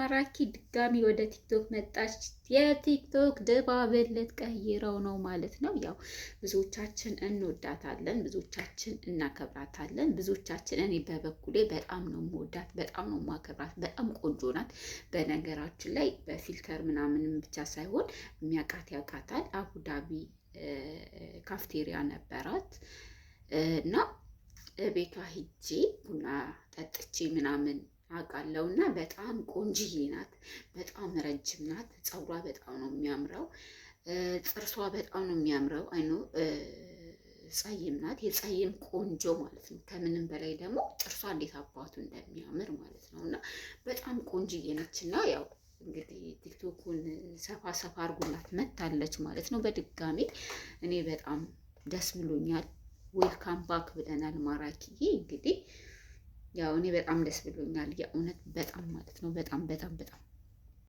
ማራኪ ድጋሚ ወደ ቲክቶክ መጣች። የቲክቶክ ድባብን ልትቀይረው ነው ማለት ነው። ያው ብዙዎቻችን እንወዳታለን፣ ብዙዎቻችን እናከብራታለን፣ ብዙዎቻችን እኔ በበኩሌ በጣም ነው የምወዳት፣ በጣም ነው የማከብራት። በጣም ቆንጆ ናት። በነገራችን ላይ በፊልተር ምናምንም ብቻ ሳይሆን የሚያውቃት ያውቃታል። አቡዳቢ ካፍቴሪያ ነበራት እና ቤቷ ሂጄ ቡና ጠጥቼ ምናምን አውቃለሁ። እና በጣም ቆንጅዬ ናት፣ በጣም ረጅም ናት። ፀጉሯ በጣም ነው የሚያምረው፣ ጥርሷ በጣም ነው የሚያምረው። አይኖ ፀይም ናት፣ የፀይም ቆንጆ ማለት ነው። ከምንም በላይ ደግሞ ጥርሷ እንዴት አባቱ እንደሚያምር ማለት ነው። እና በጣም ቆንጅዬ ነች። እና ያው እንግዲህ ቲክቶኩን ሰፋ ሰፋ አድርጎላት መታለች ማለት ነው። በድጋሚ እኔ በጣም ደስ ብሎኛል። ዌልካም ባክ ብለናል ማራኪዬ። እንግዲህ ያው እኔ በጣም ደስ ብሎኛል የእውነት በጣም ማለት ነው። በጣም በጣም በጣም